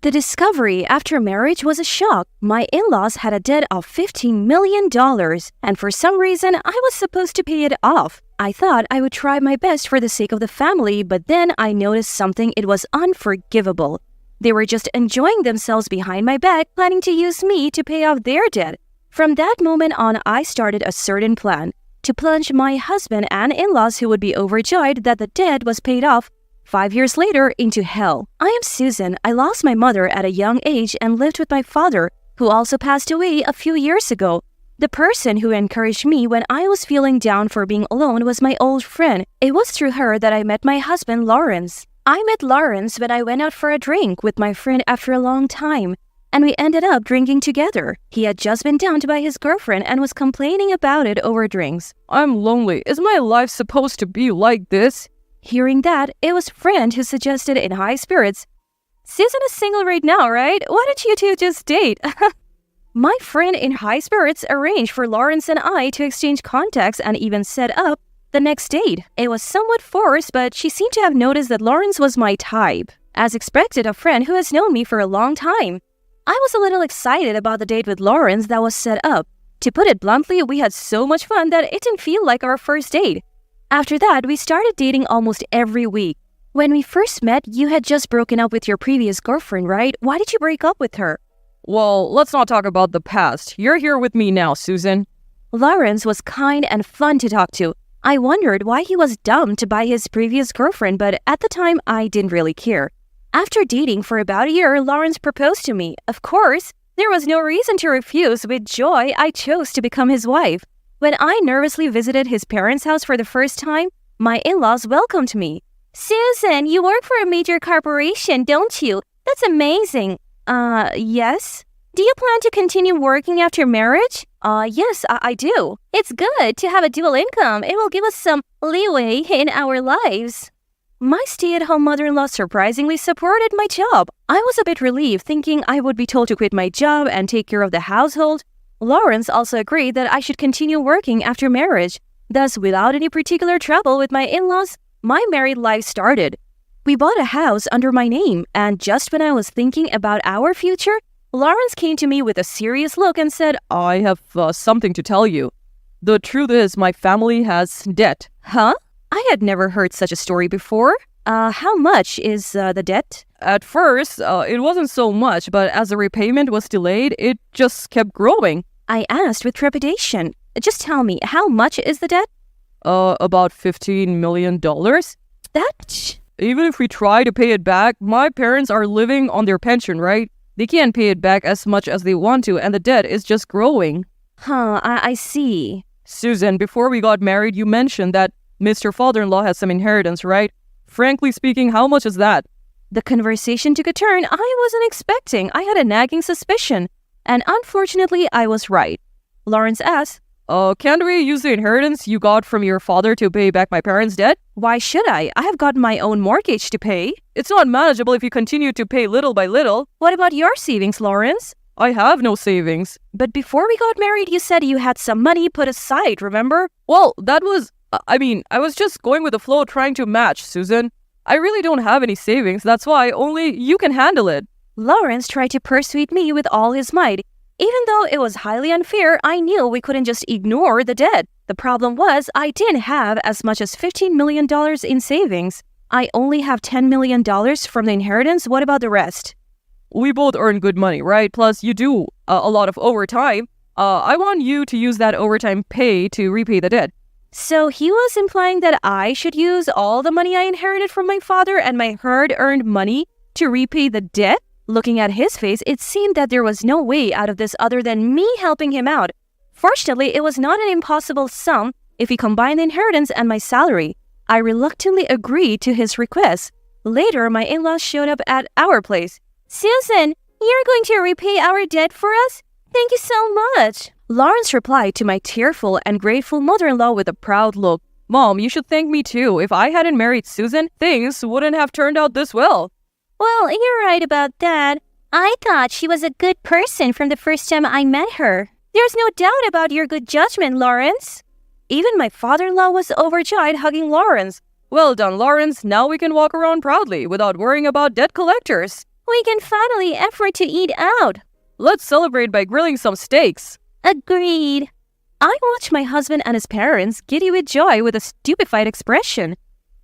The discovery after marriage was a shock. My in-laws had a debt of $15 million, and for some reason, I was supposed to pay it off. I thought I would try my best for the sake of the family, but then I noticed something. It was unforgivable. They were just enjoying themselves behind my back, planning to use me to pay off their debt. From that moment on, I started a certain plan to plunge my husband and in-laws, who would be overjoyed that the debt was paid off 5 years later, into hell. I am Susan. I lost my mother at a young age and lived with my father, who also passed away a few years ago. The person who encouraged me when I was feeling down for being alone was my old friend. It was through her that I met my husband, Lawrence. I met Lawrence when I went out for a drink with my friend after a long time, and we ended up drinking together. He had just been dumped by his girlfriend and was complaining about it over drinks. I'm lonely. Is my life supposed to be like this? Hearing that, it was friend who suggested in high spirits, "Susan is single right now, right? Why don't you two just date?" My friend in high spirits arranged for Lawrence and I to exchange contacts and even set up the next date. It was somewhat forced, but she seemed to have noticed that Lawrence was my type. As expected, a friend who has known me for a long time. I was a little excited about the date with Lawrence that was set up. To put it bluntly, we had so much fun that it didn't feel like our first date. After that, we started dating almost every week. When we first met, you had just broken up with your previous girlfriend, right? Why did you break up with her? Well, let's not talk about the past. You're here with me now, Susan. Lawrence was kind and fun to talk to. I wondered why he was dumped by his previous girlfriend, but at the time, I didn't really care. After dating for about a year, Lawrence proposed to me. Of course, there was no reason to refuse. With joy, I chose to become his wife. When I nervously visited his parents' house for the first time, my in-laws welcomed me. "Susan, you work for a major corporation, don't you? That's amazing." Yes. "Do you plan to continue working after marriage?" Yes, I do. "It's good to have a dual income. It will give us some leeway in our lives." My stay-at-home mother-in-law surprisingly supported my job. I was a bit relieved, thinking I would be told to quit my job and take care of the household. Lawrence also agreed that I should continue working after marriage. Thus, without any particular trouble with my in-laws, my married life started. We bought a house under my name, and just when I was thinking about our future, Lawrence came to me with a serious look and said, I have something to tell you. The truth is, my family has debt. Huh? I had never heard such a story before. How much is the debt? At first, it wasn't so much, but as the repayment was delayed, it just kept growing. I asked with trepidation. Just tell me, how much is the debt? About $15 million. That? Even if we try to pay it back, my parents are living on their pension, right? They can't pay it back as much as they want to, and the debt is just growing. Huh, I see. Susan, before we got married, you mentioned that Mr. Father-in-law has some inheritance, right? Frankly speaking, how much is that? The conversation took a turn I wasn't expecting. I had a nagging suspicion, and unfortunately, I was right. Lawrence asked, Can't we use the inheritance you got from your father to pay back my parents' debt? Why should I? I have got my own mortgage to pay. It's not manageable if you continue to pay little by little. What about your savings, Lawrence? I have no savings. But before we got married, you said you had some money put aside, remember? Well, that was... I was just going with the flow, trying to match, Susan. I really don't have any savings. That's why only you can handle it. Lawrence tried to persuade me with all his might. Even though it was highly unfair, I knew we couldn't just ignore the debt. The problem was I didn't have as much as $15 million in savings. I only have $10 million from the inheritance. What about the rest? We both earn good money, right? Plus, you do a lot of overtime. I want you to use that overtime pay to repay the debt. So he was implying that I should use all the money I inherited from my father and my hard-earned money to repay the debt? Looking at his face, it seemed that there was no way out of this other than me helping him out. Fortunately, it was not an impossible sum if he combined the inheritance and my salary. I reluctantly agreed to his request. Later, my in-laws showed up at our place. "Susan, you're going to repay our debt for us? Thank you so much." Lawrence replied to my tearful and grateful mother-in-law with a proud look. Mom, you should thank me too. If I hadn't married Susan, things wouldn't have turned out this well. Well, you're right about that. I thought she was a good person from the first time I met her. There's no doubt about your good judgment, Lawrence. Even my father-in-law was overjoyed, hugging Lawrence. Well done, Lawrence. Now we can walk around proudly without worrying about debt collectors. We can finally afford to eat out. Let's celebrate by grilling some steaks. Agreed. I watched my husband and his parents giddy with joy with a stupefied expression.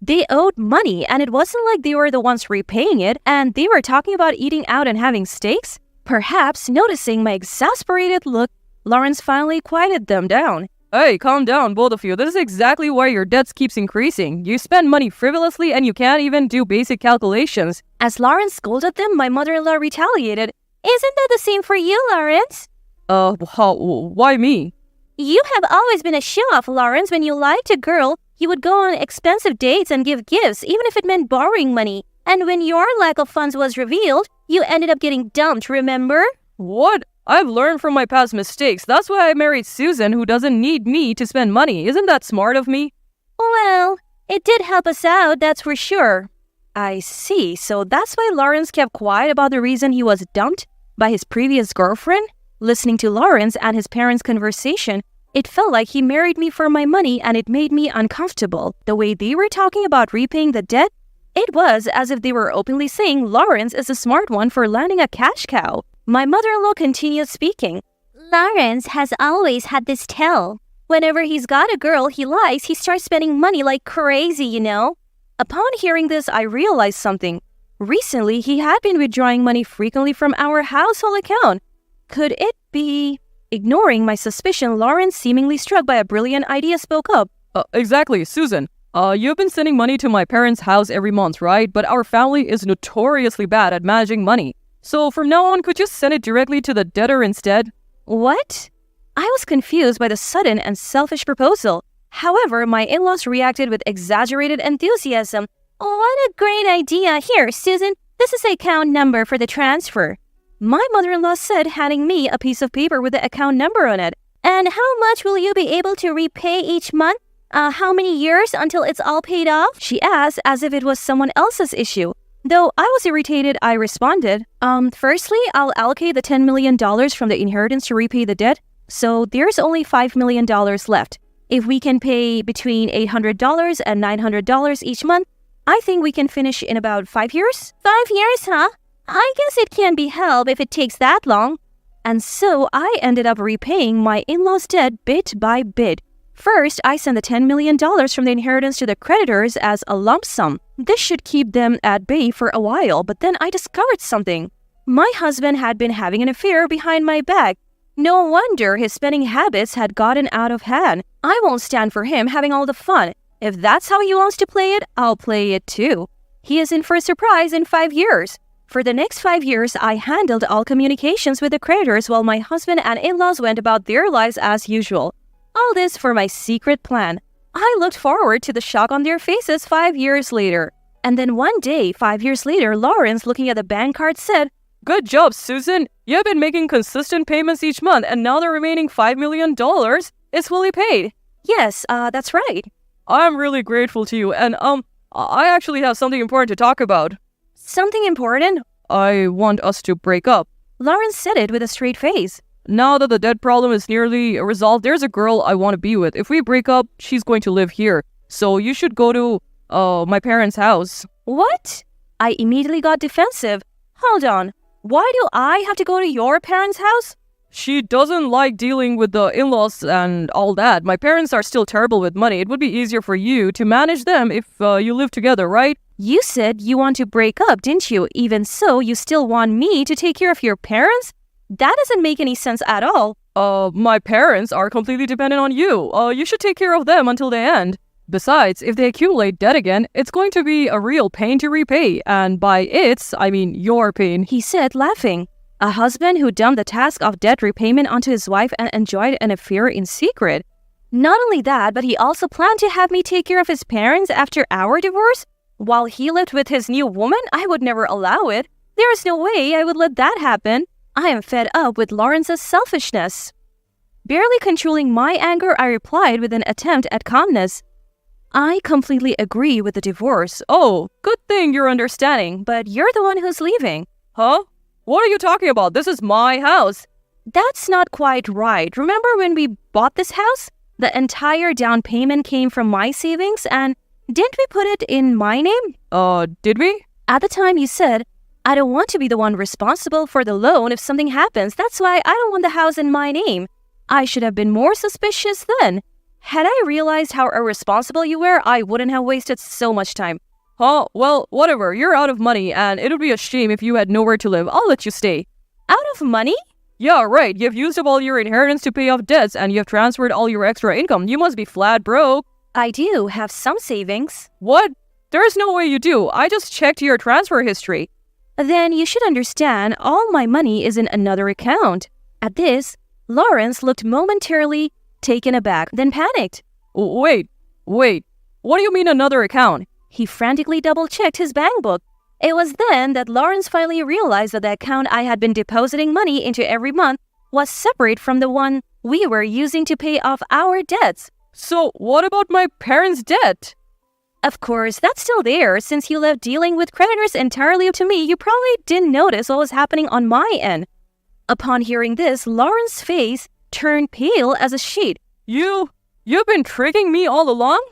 They owed money, and it wasn't like they were the ones repaying it, and they were talking about eating out and having steaks. Perhaps noticing my exasperated look, Lawrence finally quieted them down. Hey, calm down, both of you. This is exactly why your debts keeps increasing. You spend money frivolously and you can't even do basic calculations. As Lawrence scolded them, my mother-in-law retaliated. Isn't that the same for you, Lawrence? Why me? You have always been a show-off, Lawrence. When you liked a girl, you would go on expensive dates and give gifts, even if it meant borrowing money. And when your lack of funds was revealed, you ended up getting dumped, remember? What? I've learned from my past mistakes. That's why I married Susan, who doesn't need me to spend money. Isn't that smart of me? Well, it did help us out, that's for sure. I see. So that's why Lawrence kept quiet about the reason he was dumped by his previous girlfriend? Listening to Lawrence and his parents' conversation, it felt like he married me for my money, and it made me uncomfortable. The way they were talking about repaying the debt, it was as if they were openly saying Lawrence is the smart one for landing a cash cow. My mother-in-law continued speaking. Lawrence has always had this tell. Whenever he's got a girl he likes, he starts spending money like crazy, you know? Upon hearing this, I realized something. Recently, he had been withdrawing money frequently from our household account. Could it be... Ignoring my suspicion, Lawrence, seemingly struck by a brilliant idea, spoke up. Exactly, Susan. You've been sending money to my parents' house every month, right? But our family is notoriously bad at managing money. So from now on, could you send it directly to the debtor instead? What? I was confused by the sudden and selfish proposal. However, my in-laws reacted with exaggerated enthusiasm. What a great idea. Here, Susan, this is the account number for the transfer. My mother-in-law said, handing me a piece of paper with the account number on it. And how much will you be able to repay each month? How many years until it's all paid off? She asked as if it was someone else's issue. Though I was irritated, I responded, firstly, I'll allocate the $10 million from the inheritance to repay the debt, so there's only $5 million left. If we can pay between $800 and $900 each month, I think we can finish in about 5 years. 5 years, huh? I guess it can be helped if it takes that long. And so I ended up repaying my in-laws' debt bit by bit. First, I sent the $10 million from the inheritance to the creditors as a lump sum. This should keep them at bay for a while, but then I discovered something. My husband had been having an affair behind my back. No wonder his spending habits had gotten out of hand. I won't stand for him having all the fun. If that's how he wants to play it, I'll play it too. He is in for a surprise in 5 years. For the next 5 years, I handled all communications with the creditors while my husband and in-laws went about their lives as usual. All this for my secret plan. I looked forward to the shock on their faces 5 years later. And then one day, 5 years later, Lawrence, looking at the bank card, said, Good job, Susan. You've been making consistent payments each month, and now the remaining $5 million is fully paid. Yes, that's right. I'm really grateful to you, and I actually have something important to talk about. Something important? I want us to break up. Lawrence said it with a straight face. Now that the debt problem is nearly resolved, there's a girl I want to be with. If we break up, she's going to live here. So you should go to, my parents' house. What? I immediately got defensive. Hold on. Why do I have to go to your parents' house? She doesn't like dealing with the in-laws and all that. My parents are still terrible with money. It would be easier for you to manage them if you live together, right? You said you want to break up, didn't you? Even so, you still want me to take care of your parents? That doesn't make any sense at all. My parents are completely dependent on you. You should take care of them until the end. Besides, if they accumulate debt again, it's going to be a real pain to repay. And by its, I mean your pain, he said, laughing. A husband who dumped the task of debt repayment onto his wife and enjoyed an affair in secret. Not only that, but he also planned to have me take care of his parents after our divorce. While he lived with his new woman, I would never allow it. There is no way I would let that happen. I am fed up with Lawrence's selfishness. Barely controlling my anger, I replied with an attempt at calmness. I completely agree with the divorce. Oh, good thing you're understanding. But you're the one who's leaving. Huh? What are you talking about? This is my house. That's not quite right. Remember when we bought this house? The entire down payment came from my savings, and didn't we put it in my name? Did we? At the time you said, I don't want to be the one responsible for the loan if something happens. That's why I don't want the house in my name. I should have been more suspicious then. Had I realized how irresponsible you were, I wouldn't have wasted so much time. Huh? Well, whatever. You're out of money, and it would be a shame if you had nowhere to live. I'll let you stay. Out of money? Yeah, right. You've used up all your inheritance to pay off debts, and you've transferred all your extra income. You must be flat broke. I do have some savings. What? There's no way you do. I just checked your transfer history. Then you should understand all my money is in another account. At this, Lawrence looked momentarily taken aback, then panicked. Wait. What do you mean another account? He frantically double-checked his bank book. It was then that Lawrence finally realized that the account I had been depositing money into every month was separate from the one we were using to pay off our debts. So, what about my parents' debt? Of course, that's still there. Since you left dealing with creditors entirely up to me, you probably didn't notice what was happening on my end. Upon hearing this, Lauren's face turned pale as a sheet. You've been tricking me all along?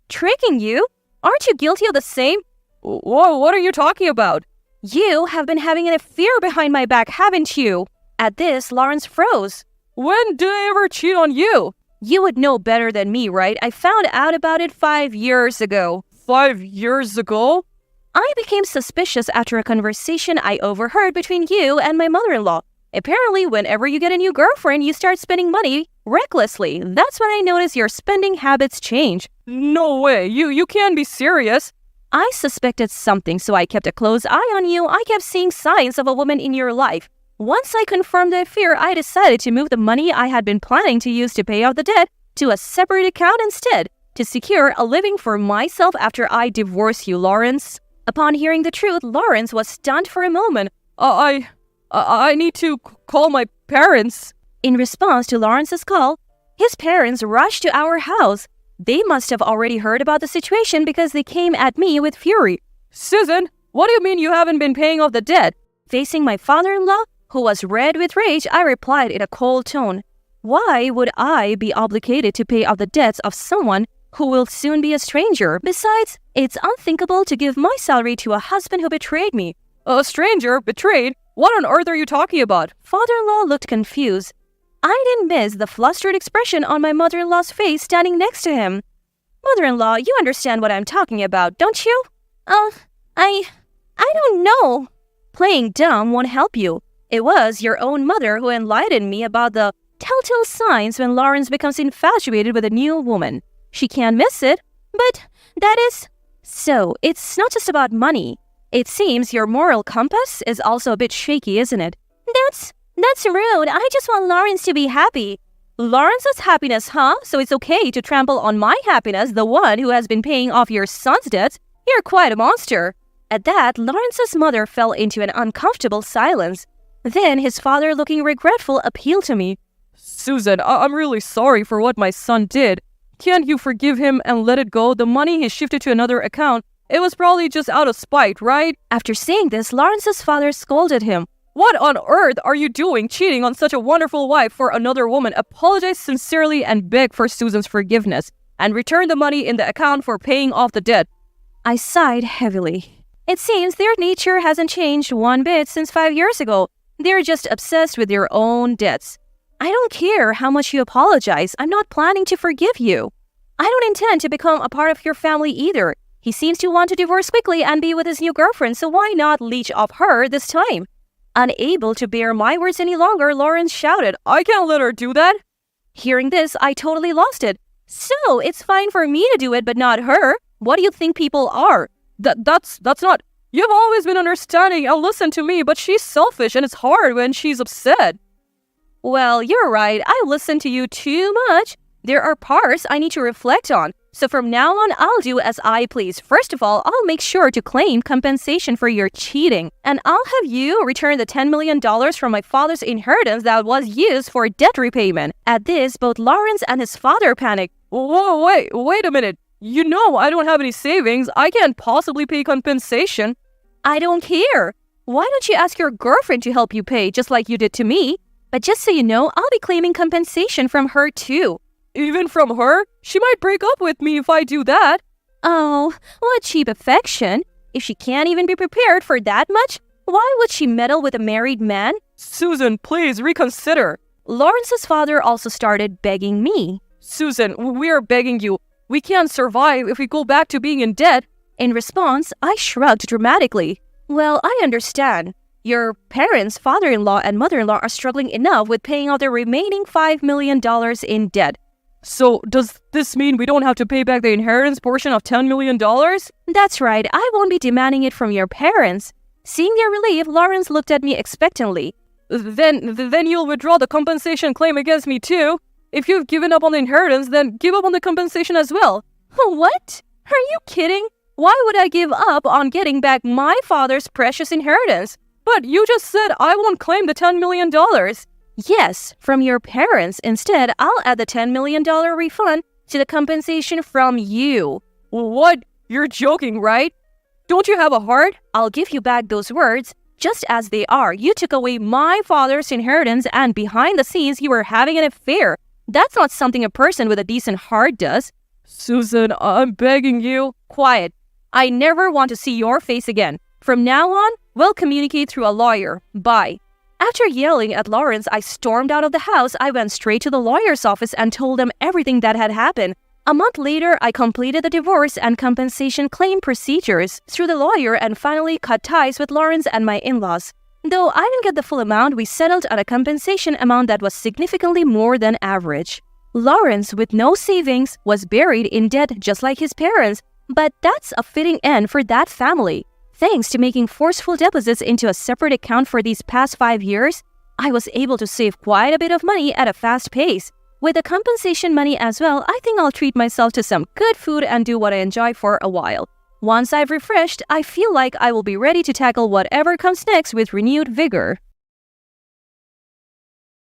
Tricking you? Aren't you guilty of the same? What are you talking about? You have been having an affair behind my back, haven't you? At this, Lawrence froze. When did I ever cheat on you? You would know better than me, right? I found out about it 5 years ago. 5 years ago? I became suspicious after a conversation I overheard between you and my mother-in-law. Apparently, whenever you get a new girlfriend, you start spending money recklessly. That's when I noticed your spending habits change. No way. You can't be serious. I suspected something, so I kept a close eye on you. I kept seeing signs of a woman in your life. Once I confirmed the affair, I decided to move the money I had been planning to use to pay off the debt to a separate account instead, to secure a living for myself after I divorced you, Lawrence. Upon hearing the truth, Lawrence was stunned for a moment. I need to call my parents. In response to Lawrence's call, his parents rushed to our house. They must have already heard about the situation because they came at me with fury. Susan, what do you mean you haven't been paying off the debt? Facing my father-in-law, who was red with rage, I replied in a cold tone. Why would I be obligated to pay off the debts of someone who will soon be a stranger? Besides, it's unthinkable to give my salary to a husband who betrayed me. A stranger? Betrayed? What on earth are you talking about? Father-in-law looked confused. I didn't miss the flustered expression on my mother-in-law's face standing next to him. Mother-in-law, you understand what I'm talking about, don't you? I don't know. Playing dumb won't help you. It was your own mother who enlightened me about the telltale signs when Lawrence becomes infatuated with a new woman. She can't miss it, but that is... So, it's not just about money. It seems your moral compass is also a bit shaky, isn't it? That's rude. I just want Lawrence to be happy. Lawrence's happiness, huh? So it's okay to trample on my happiness, the one who has been paying off your son's debts? You're quite a monster. At that, Lawrence's mother fell into an uncomfortable silence. Then his father, looking regretful, appealed to me. Susan, I'm really sorry for what my son did. Can't you forgive him and let it go? The money he shifted to another account. It was probably just out of spite, right? After saying this, Lawrence's father scolded him. What on earth are you doing, cheating on such a wonderful wife for another woman? Apologize sincerely and beg for Susan's forgiveness, and return the money in the account for paying off the debt. I sighed heavily. It seems their nature hasn't changed one bit since 5 years ago. They're just obsessed with their own debts. I don't care how much you apologize. I'm not planning to forgive you. I don't intend to become a part of your family either. He seems to want to divorce quickly and be with his new girlfriend, so why not leech off her this time? Unable to bear my words any longer, Lawrence shouted, I can't let her do that. Hearing this, I totally lost it. So, it's fine for me to do it, but not her? What do you think people are? That's not... You've always been understanding and listened to me, but she's selfish and it's hard when she's upset. Well, you're right. I listen to you too much. There are parts I need to reflect on. So from now on, I'll do as I please. First of all, I'll make sure to claim compensation for your cheating. And I'll have you return the $10 million from my father's inheritance that was used for debt repayment. At this, both Lawrence and his father panicked. Whoa, wait a minute. You know I don't have any savings. I can't possibly pay compensation. I don't care. Why don't you ask your girlfriend to help you pay, just like you did to me? But just so you know, I'll be claiming compensation from her too. Even from her? She might break up with me if I do that. Oh, what cheap affection. If she can't even be prepared for that much, Why would she meddle with a married man? Susan, please reconsider. Lawrence's father also started begging me. Susan, we are begging you. We can't survive if we go back to being in debt. In response, I shrugged dramatically. Well, I understand. Your parents, father-in-law and mother-in-law are struggling enough with paying out their remaining $5 million in debt. So, does this mean we don't have to pay back the inheritance portion of $10 million? That's right, I won't be demanding it from your parents. Seeing their relief, Lawrence looked at me expectantly. Then you'll withdraw the compensation claim against me too. If you've given up on the inheritance, then give up on the compensation as well. What? Are you kidding? Why would I give up on getting back my father's precious inheritance? But you just said I won't claim the $10 million. Yes, from your parents. Instead, I'll add the $10 million refund to the compensation from you. What? You're joking, right? Don't you have a heart? I'll give you back those words just as they are. You took away my father's inheritance and behind the scenes you were having an affair. That's not something a person with a decent heart does. Susan, I'm begging you. Quiet. I never want to see your face again. From now on, we'll communicate through a lawyer. Bye. After yelling at Lawrence, I stormed out of the house. I went straight to the lawyer's office and told him everything that had happened. A month later, I completed the divorce and compensation claim procedures through the lawyer and finally cut ties with Lawrence and my in-laws. Though I didn't get the full amount, we settled on a compensation amount that was significantly more than average. Lawrence, with no savings, was buried in debt just like his parents, but that's a fitting end for that family. Thanks to making forceful deposits into a separate account for these past 5 years, I was able to save quite a bit of money at a fast pace. With the compensation money as well, I think I'll treat myself to some good food and do what I enjoy for a while. Once I've refreshed, I feel like I will be ready to tackle whatever comes next with renewed vigor.